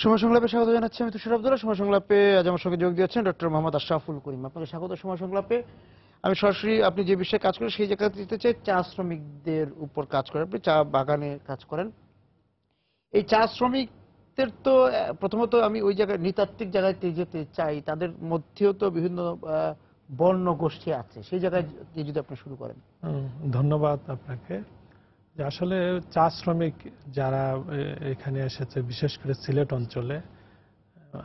সময় সংলাপে স্বাগত জানাচ্ছি আমি তুষার আব্দুল্লাহ। সময় সংলাপে আজ আমার সঙ্গে যোগ দিয়েছেন ডক্টর মোহাম্মদ আশরাফুল করিম। আপনাকে স্বাগত সময় সংলাপে। আমি সরাসরি আপনি যে বিষয়ে কাজ করেন সেই জায়গাতে দিতে চাই, চা শ্রমিকদের উপর কাজ করেন, আপনি চা বাগানে কাজ করেন। এই চা শ্রমিকদের তো প্রথমত আমি ওই জায়গায় নৃতাত্ত্বিক জায়গায় যেতে চাই, তাদের মধ্যেও তো বিভিন্ন বর্ণ গোষ্ঠী আছে, সেই জায়গায় যদি আপনি শুরু করেন। ধন্যবাদ আপনাকে। আসলে চা শ্রমিক যারা এখানে এসেছে, বিশেষ করে সিলেট অঞ্চলে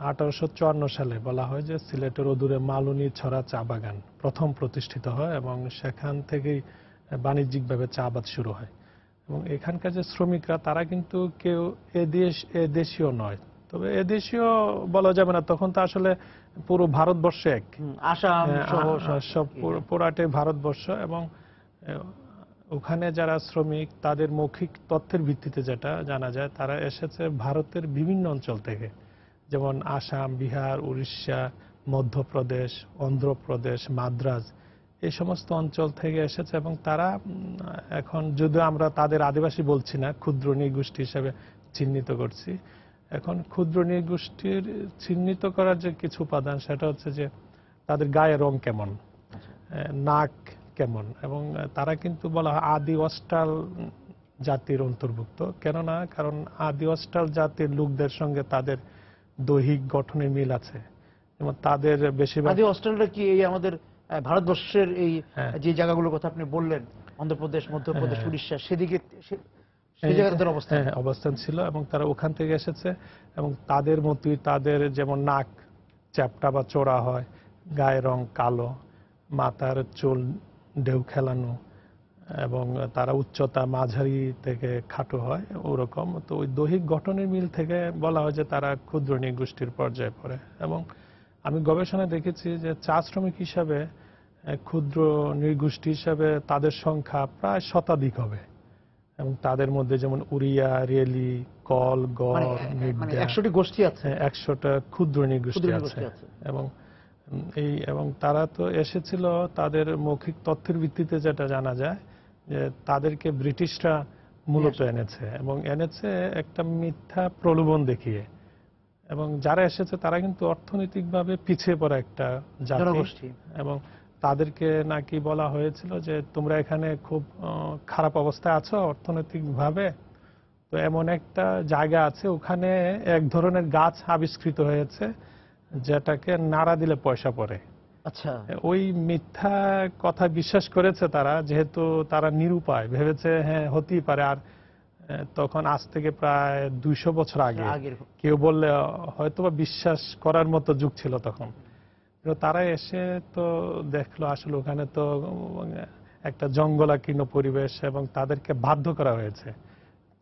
1854 সালে বলা হয় যে সিলেটের অদূরে মালনী ছড়া চা বাগান প্রথম প্রতিষ্ঠিত হয় এবং সেখান থেকেই বাণিজ্যিকভাবে চা আবাদ শুরু হয়। এবং এখানকার যে শ্রমিকরা তারা কিন্তু কেউ এদেশীয় নয়, তবে এদেশীয় বলা যাবে না, তখন তো আসলে পুরো ভারতবর্ষে এক, আসাম সব পুরাটাই ভারতবর্ষ। এবং ওখানে যারা শ্রমিক তাদের মৌখিক তথ্যের ভিত্তিতে যেটা জানা যায়, তারা এসেছে ভারতের বিভিন্ন অঞ্চল থেকে, যেমন আসাম, বিহার, উড়িষ্যা, মধ্যপ্রদেশ, অন্ধ্রপ্রদেশ, মাদ্রাজ, এই সমস্ত অঞ্চল থেকে এসেছে। এবং তারা এখন যদিও আমরা তাদের আদিবাসী বলছি না, ক্ষুদ্র নৃগোষ্ঠী হিসেবে চিহ্নিত করছি। এখন ক্ষুদ্র নৃগোষ্ঠীর চিহ্নিত করার যে কিছু উপাদান, সেটা হচ্ছে যে তাদের গায়ের রং কেমন, নাক কেমন, এবং তারা কিন্তু বলা হয় আদি অস্ট্রাল জাতির অন্তর্ভুক্ত। কেননা কারণ আদি অস্ট্রাল জাতির লোকদের সঙ্গে তাদের দৈহিক গঠনের মিল আছে। যেমন তাদের বেশিরভাগ আদি অস্ট্রেলিয়া কি এই আমাদের ভারতবর্ষের এই যে জায়গাগুলোর কথা আপনি বললেন, অন্ধ্রপ্রদেশ, মধ্যপ্রদেশ, উড়িষ্যা, সেদিকে সেই জায়গায় তাদের অবস্থান ছিল এবং তারা ওখান থেকে এসেছে। এবং তাদের মতোই তাদের যেমন নাক চ্যাপ্টা বা চোরা হয়, গায়ের রং কালো, মাথার চুল ঢেউ খেলানো, এবং তারা উচ্চতা মাঝারি থেকে খাটো হয় ওরকম। তো ওই দৈহিক গঠনের মিল থেকে বলা হয় যে তারা ক্ষুদ্র নৃগোষ্ঠীর পর্যায়ে পড়ে। এবং আমি গবেষণায় দেখেছি যে চা শ্রমিক হিসাবে ক্ষুদ্র নৃগোষ্ঠী হিসাবে তাদের সংখ্যা প্রায় শতাধিক হবে। এবং তাদের মধ্যে যেমন উড়িয়া, রেলি, কল, গড়, মিড্ডা, 100টি গোষ্ঠী আছে, 100টা ক্ষুদ্র নৃগোষ্ঠী আছে। এবং তারা তো এসেছিল তাদের মৌখিক তথ্যের ভিত্তিতে যেটা জানা যায় যে তাদেরকে ব্রিটিশরা মূলত এনেছে, এবং এনেছে একটা মিথ্যা প্রলোভন দেখিয়ে। এবং যারা এসেছে তারা কিন্তু অর্থনৈতিকভাবে পিছিয়ে পড়া একটা জাতি, এবং তাদেরকে নাকি বলা হয়েছিল যে তোমরা এখানে খুব খারাপ অবস্থায় আছো অর্থনৈতিকভাবে, তো এমন একটা জায়গা আছে ওখানে এক ধরনের গাছ আবিষ্কৃত হয়েছে যেটাকে নাড়া দিলে পয়সা পড়ে। আচ্ছা, ওই মিথ্যা কথা বিশ্বাস করেছে তারা, যেহেতু তারা নিরুপায়, ভেবেছে হ্যাঁ হতেই পারে। আর তখন আজ থেকে প্রায় 200 বছর আগে কেউ বললে হয়তোবা বিশ্বাস করার মতো যুগ ছিল তখন। তারা এসে তো দেখলো আসলে ওখানে তো একটা জঙ্গলাকীর্ণ পরিবেশ, এবং তাদেরকে বাধ্য করা হয়েছে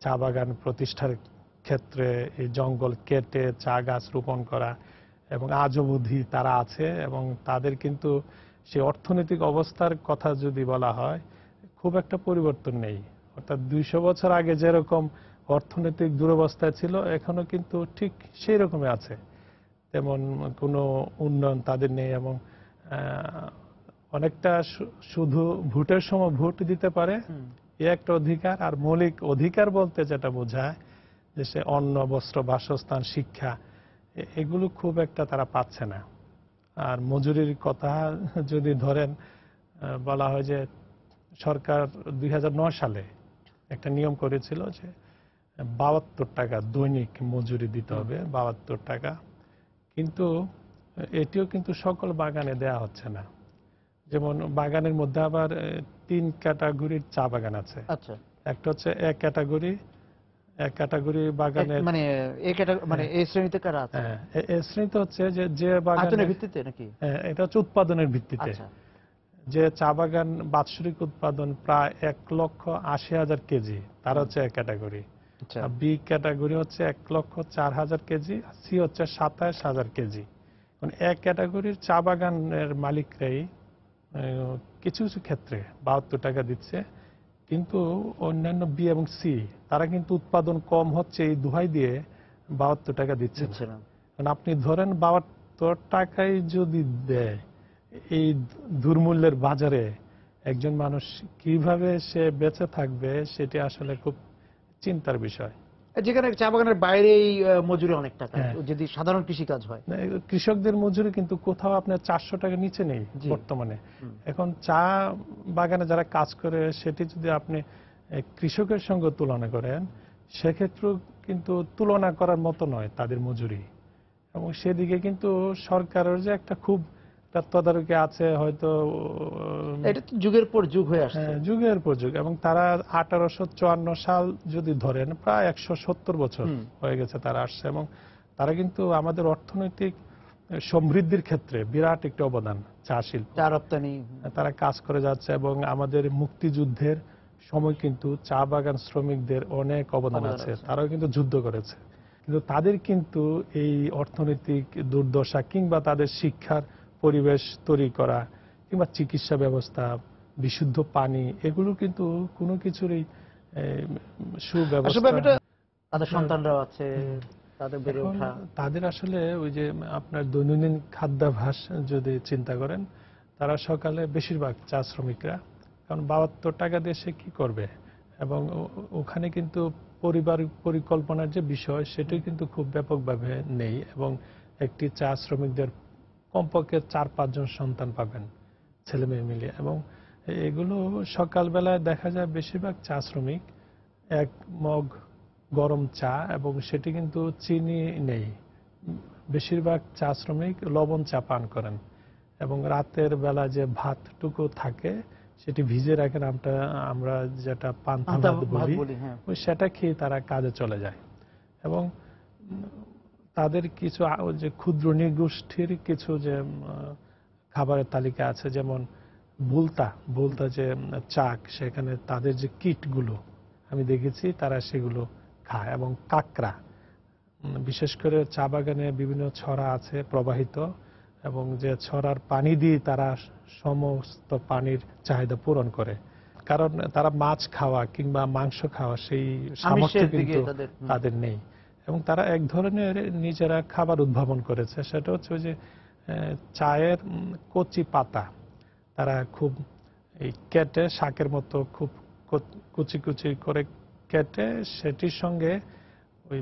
চা বাগান প্রতিষ্ঠার ক্ষেত্রে এই জঙ্গল কেটে চা গাছ রোপণ করা। এবং আজও বুদ্ধি তারা আছে, এবং তাদের কিন্তু সেই অর্থনৈতিক অবস্থার কথা যদি বলা হয় খুব একটা পরিবর্তন নেই। অর্থাৎ 200 বছর আগে যেরকম অর্থনৈতিক দুরবস্থায় ছিল এখনো কিন্তু ঠিক সেই রকমই আছে, তেমন কোনো উন্নয়ন তাদের নেই। এবং অনেকটা শুধু ভোটের সময় ভোট দিতে পারে, এ একটা অধিকার। আর মৌলিক অধিকার বলতে যেটা বোঝায় যে সে অন্ন, বস্ত্র, বাসস্থান, শিক্ষা, এগুলো খুব একটা তারা পাচ্ছে না। আর মজুরির কথা যদি ধরেন, বলা হয় যে সরকার 2009 সালে একটা নিয়ম করেছিল যে 72 টাকা দৈনিক মজুরি দিতে হবে, 72 টাকা। কিন্তু এটিও কিন্তু সকল বাগানে দেয়া হচ্ছে না। যেমন বাগানের মধ্যে আবার 3 ক্যাটাগরির চা বাগান আছে। আচ্ছা, একটা হচ্ছে এক ক্যাটাগরি বাগানের, মানে এই শ্রেণীতে কারা আছে? এই শ্রেণীতে হচ্ছে যে বাগানের ভিত্তিতে নাকি? এটা হচ্ছে উৎপাদনের ভিত্তিতে। যে চা বাগান বাৎসরিক উৎপাদন প্রায় 1,80,000 কেজি, তার হচ্ছে এক ক্যাটাগরি। বি ক্যাটাগরি হচ্ছে 1,04,000 কেজি, সি হচ্ছে 27,000 কেজি। এক ক্যাটাগরির চা বাগানের মালিকরাই কিছু কিছু ক্ষেত্রে 72 টাকা দিচ্ছে, কিন্তু অন্যান্য বি এবং সি তারা কিন্তু উৎপাদন কম হচ্ছে এই দোহাই দিয়ে 72 টাকা দিচ্ছে না। কারণ আপনি ধরেন 72 টাকায় যদি দেয়, এই দুর্মূল্যের বাজারে একজন মানুষ কিভাবে সে বেঁচে থাকবে সেটি আসলে খুব চিন্তার বিষয়। যেখানে চা বাগানের বাইরেই মজুরি অনেক টাকা, হ্যাঁ। যদি সাধারণ কৃষিকাজ হয়। না, কৃষকদের মজুরি কিন্তু কোথাও আপনার 400 টাকার নিচে নেই জি। বর্তমানে। এখন চা বাগানে যারা কাজ করে সেটি যদি আপনি কৃষকের সঙ্গে তুলনা করেন, সেক্ষেত্রেও কিন্তু তুলনা করার মতো নয় তাদের মজুরি। এবং সেদিকে কিন্তু সরকারের যে একটা খুব তদারকি আছে হয়তো, এটা তো যুগের পর যুগ হয়ে আসছে। যুগের পর যুগ। এবং তারা 1854 সাল যদি ধরেন, প্রায় 170 বছর হয়ে গেছে তারা আসছে, এবং তারা কিন্তু আমাদের অর্থনৈতিক সমৃদ্ধির ক্ষেত্রে বিরাট একটি অবদান, চা শিল্প, চা রপ্তানি তারা কাজ করে যাচ্ছে। এবং আমাদের মুক্তিযুদ্ধের সময় কিন্তু চা বাগান শ্রমিকদের অনেক অবদান আছে, তারাও কিন্তু যুদ্ধ করেছে। কিন্তু তাদের কিন্তু এই অর্থনৈতিক দুর্দশা কিংবা তাদের শিক্ষার পরিবেশ তৈরি করা কিংবা চিকিৎসা ব্যবস্থা, বিশুদ্ধ পানি, এগুলো কিন্তু কোনো কিছুরই সুব্যবস্থা। তাদের সন্তানরাও আছে, তাদের বেড়ে ওঠা, তাদের আসলে ওই যে আপনার দৈনন্দিন খাদ্যাভ্যাস যদি চিন্তা করেন, তারা সকালে বেশিরভাগ চা শ্রমিকরা, কারণ 72 টাকা দিয়ে সে কি করবে, এবং ওখানে কিন্তু পরিবার পরিকল্পনার যে বিষয় সেটি কিন্তু খুব ব্যাপকভাবে নেই। এবং একটি চা শ্রমিকদের কমপক্ষে 4-5 জন সন্তান পাবেন, ছেলে মেয়ে মিলিয়ে। এবং এগুলো সকালবেলায় দেখা যায় বেশিরভাগ চা শ্রমিক এক মগ গরম চা, এবং সেটি কিন্তু চিনি নেই, বেশিরভাগ চা শ্রমিক লবণ চা পান করেন। এবং রাতের বেলা যে ভাতটুকু থাকে সেটি ভিজে রাখেন, আমরা যেটা পান্তা ভাত বলি, ওই সেটা খেয়ে তারা কাজে চলে যায়। এবং তাদের কিছু যে ক্ষুদ্র নৃগোষ্ঠীর কিছু যে খাবারের তালিকা আছে, যেমন বুলতা যে চাক, সেখানে তাদের যে কিটগুলো আমি দেখেছি তারা সেগুলো খায়। এবং কাকড়া, বিশেষ করে চা বাগানে বিভিন্ন ছড়া আছে প্রবাহিত, এবং যে ছড়ার পানি দিয়ে তারা সমস্ত পানির চাহিদা পূরণ করে, কারণ তারা মাছ খাওয়া কিংবা মাংস খাওয়া সেই সামর্থ্য কিন্তু তাদের নেই। এবং তারা এক ধরনের নিজেরা খাবার উদ্ভাবন করেছে, সেটা হচ্ছে ওই যে চায়ের কচি পাতা তারা খুব এই কেটে শাকের মতো খুব কুচি কুচি করে কেটে সেটির সঙ্গে ওই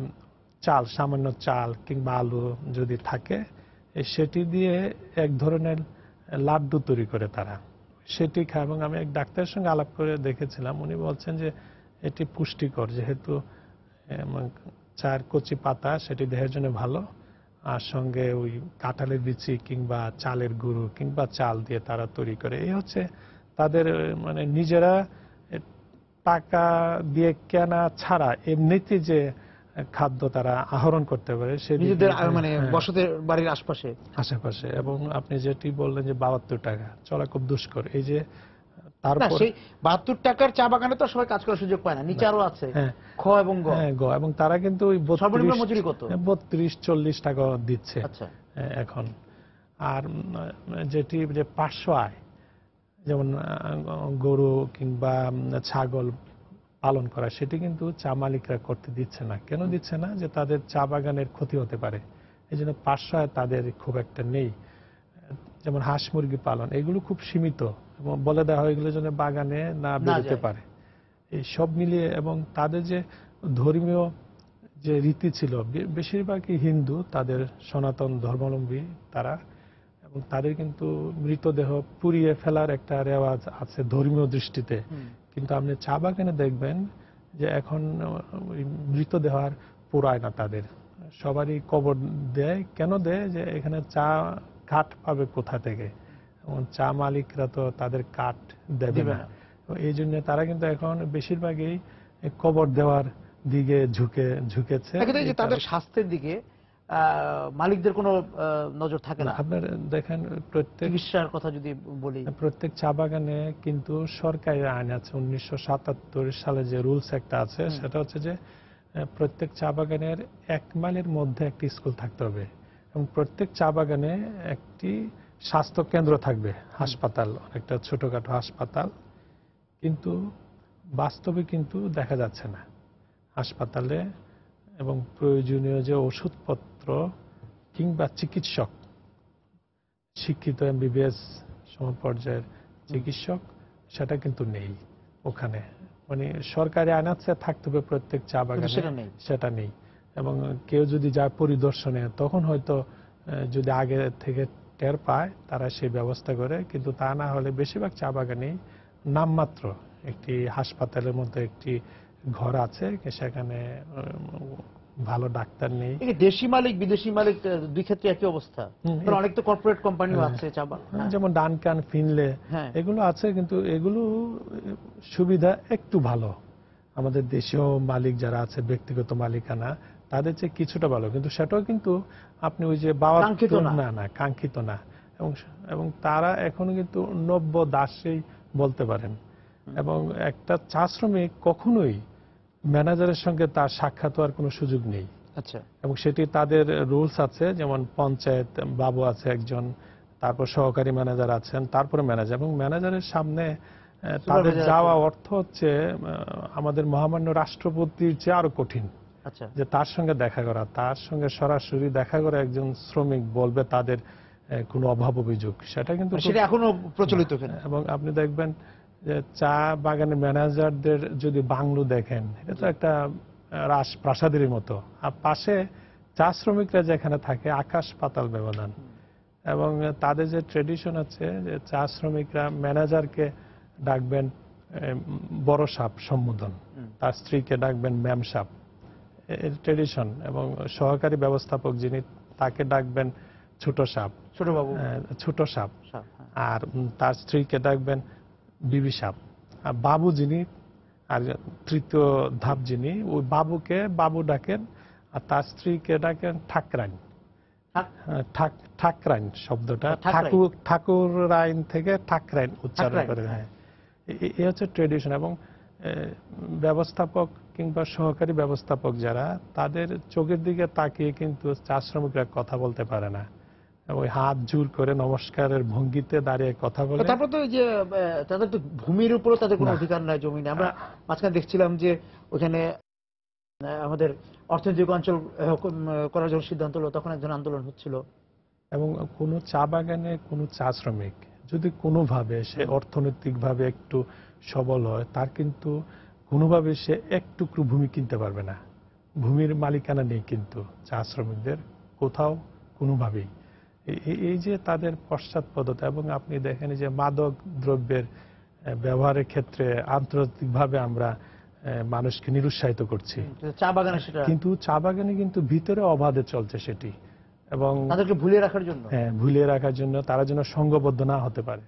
চাল, সামান্য চাল কিংবা আলু যদি থাকে, সেটি দিয়ে এক ধরনের লাড্ডু তৈরি করে তারা সেটি খায়। এবং আমি এক ডাক্তারের সঙ্গে আলাপ করে দেখেছিলাম, উনি বলছেন যে এটি পুষ্টিকর, যেহেতু চার কচি পাতা সেটি দেহের জন্য ভালো, আর সঙ্গে ওই কাঁঠালের বিচি কিংবা চালের গুঁড়ো কিংবা চাল দিয়ে তারা তৈরি করে। এই হচ্ছে তাদের মানে নিজেরা টাকা দিয়ে কেনা ছাড়া এমনিতে যে খাদ্য তারা আহরণ করতে পারে নিজেদের মানে বসতের বাড়ির আশেপাশে। এবং আপনি যেটি বললেন যে 72 টাকা চলা খুব দুষ্কর, এই যে তারপর 72 টাকার চা বাগানে তো সবাই কাজ করার সুযোগ পায় না, নিচে আরো আছে খ এবং গ। এবং তারা কিন্তু ওই 32-40 টাকা দিচ্ছে এখন। আর যেটি যে পার্শ্ব আয়, যেমন গরু কিংবা ছাগল পালন করা, সেটি কিন্তু চা মালিকরা করতে দিচ্ছে না। কেন দিচ্ছে না? যে তাদের চা বাগানের ক্ষতি হতে পারে, এই জন্য পার্শ্ব আয় তাদের খুব একটা নেই। যেমন হাঁস মুরগি পালন, এগুলো খুব সীমিত, এবং বলে দেওয়া হয় এগুলো যেন বাগানে না বেরোতে পারে, এই সব মিলিয়ে। এবং তাদের যে ধর্মীয় যে রীতি ছিল, বেশিরভাগই হিন্দু, তাদের সনাতন ধর্মাবলম্বী তারা, এবং তাদের কিন্তু মৃতদেহ পুড়িয়ে ফেলার একটা রেওয়াজ আছে ধর্মীয় দৃষ্টিতে। কিন্তু আপনি চা বাগানে দেখবেন যে এখন মৃতদেহ আর পোড়ায় না, তাদের সবারই কবর দেয়। কেন দেয়? যে এখানে চা কাঠ পাবে কোথা থেকে, এবং চা মালিকরা তো তাদের কাঠ দেবে না, এই জন্য তারা কিন্তু এখন বেশিরভাগই কবর দেওয়ার দিকে ঝুঁকেছে। তাদের স্বাস্থ্যের দিকে মালিকদের কোনো নজর থাকে না। আপনার দেখেন প্রত্যেক চিকিৎসার কথা যদি বলি, প্রত্যেক চা বাগানে কিন্তু সরকারি আইন আছে, 1977 সালে যে রুলস একটা আছে, সেটা হচ্ছে যে প্রত্যেক চা বাগানের 1 মাইলের মধ্যে একটি স্কুল থাকতে হবে, এবং প্রত্যেক চা বাগানে একটি স্বাস্থ্য কেন্দ্র থাকবে, হাসপাতাল, অনেকটা ছোটখাটো হাসপাতাল। কিন্তু বাস্তবে কিন্তু দেখা যাচ্ছে না হাসপাতালে, এবং প্রয়োজনীয় যে ওষুধপত্র কিংবা চিকিৎসক, শিক্ষিত MBBS সমপর্যায়ের চিকিৎসক, সেটা কিন্তু নেই ওখানে। মানে সরকারি আইন আছে থাকতে হবে প্রত্যেক চা বাগানে, সেটা নেই। এবং কেউ যদি যায় পরিদর্শনে তখন হয়তো যদি আগে থেকে টের পায় তারা সেই ব্যবস্থা করে, কিন্তু তা না হলে বেশিরভাগ চা বাগানে নামমাত্র একটি হাসপাতালের মধ্যে একটি ঘর আছে, সেখানে ভালো ডাক্তার নেই। দেশি মালিক বিদেশি মালিক দুই ক্ষেত্রে একই অবস্থা। অনেক তো কর্পোরেট কোম্পানিও আছে চা বাগান, যেমন ডানকান, ফিনলে এগুলো আছে, কিন্তু এগুলো সুবিধা একটু ভালো। আমাদের দেশীয় মালিক যারা আছে ব্যক্তিগত মালিকানা তাদের চেয়ে কিছুটা ভালো, কিন্তু সেটাও কিন্তু আপনি ওই যে না কাঙ্ক্ষিত না। এবং তারা এখন কিন্তু নব্য দাসেই বলতে পারেন। এবং একটা চা শ্রমিক কখনোই ম্যানেজারের সঙ্গে তার সাক্ষাৎ হওয়ার কোনো সুযোগ নেই। আচ্ছা। এবং সেটি তাদের রুলস আছে, যেমন পঞ্চায়েত বাবু আছে একজন, তারপর সহকারী ম্যানেজার আছেন, তারপরে ম্যানেজার। এবং ম্যানেজারের সামনে তাদের যাওয়া অর্থ হচ্ছে আমাদের মহামান্য রাষ্ট্রপতির চেয়ে আরো কঠিন। আচ্ছা। যে তার সঙ্গে দেখা করা, তার সঙ্গে সরাসরি দেখা করে একজন শ্রমিক বলবে তাদের কোনো অভাব অভিযোগ, সেটা কিন্তু এখনো প্রচলিত। এবং আপনি দেখবেন যে চা বাগানের ম্যানেজারদের যদি বাংলো দেখেন, এটা তো একটা রাজপ্রাসাদের মতো, আর পাশে চা শ্রমিকরা যেখানে থাকে আকাশ পাতাল ব্যবধান। এবং তাদের যে ট্রেডিশন আছে যে চা শ্রমিকরা ম্যানেজারকে ডাকবেন বড় সাপ সম্বোধন, তার স্ত্রীকে ডাকবেন ম্যাম সাপ, ট্রেডিশন। এবং সহকারী ব্যবস্থাপক যিনি তাকে ডাকবেন ছোট সাপ, ছোট বাবু, ছোট সাপ। আর তার স্ত্রীকে ডাকবেন বিবি সাপ। আর বাবু যিনি, আর তৃতীয় ধাপ যিনি, ওই বাবুকে বাবু ডাকেন, আর তার স্ত্রীকে ডাকেন ঠাকরাইন। ঠাকরাইন শব্দটা ঠাকুর রাইন থেকে ঠাকরাইন উচ্চারণ করে। হ্যাঁ, এই হচ্ছে ট্রেডিশন। এবং ব্যবস্থাপক কিংবা সহকারী ব্যবস্থাপক যারা, তাদের চোখের দিকে তাকিয়ে কিন্তু চা শ্রমিকরা কথা বলতে পারে না, ওই হাত জোর করে নমস্কারের ভঙ্গিতে দাঁড়িয়ে কথা বলে। তারপর তো যে তাদের তো ভূমির উপরও তাদের কোনো অধিকার নাই, জমি নেই। আমরা মাঝখানে দেখছিলাম যে ওখানে আমাদের অর্থনৈতিক অঞ্চল করার জন্য সিদ্ধান্ত হলো, তখন একজন আন্দোলন হচ্ছিল। এবং কোনো চা বাগানে কোনো চা শ্রমিক যদি কোনোভাবে সে অর্থনৈতিকভাবে একটু সবল হয়, তার কিন্তু কোনোভাবে সে এক টুকরো ভূমি কিনতে পারবে না। ভূমির মালিকানা নেই কিন্তু চা শ্রমিকদের কোথাও কোনোভাবেই। এই যে তাদের পশ্চাৎপদতা, এবং আপনি দেখেন যে মাদক দ্রব্যের ব্যবহারের ক্ষেত্রে আন্তর্জাতিকভাবে আমরা মানুষকে নিরুৎসাহিত করছি, কিন্তু চা বাগানে কিন্তু ভিতরে অবাধে চলছে সেটি। এবং তাদেরকে ভুলিয়ে রাখার জন্য, ভুলিয়ে রাখার জন্য, তারা যেন সংঘবদ্ধ না হতে পারে।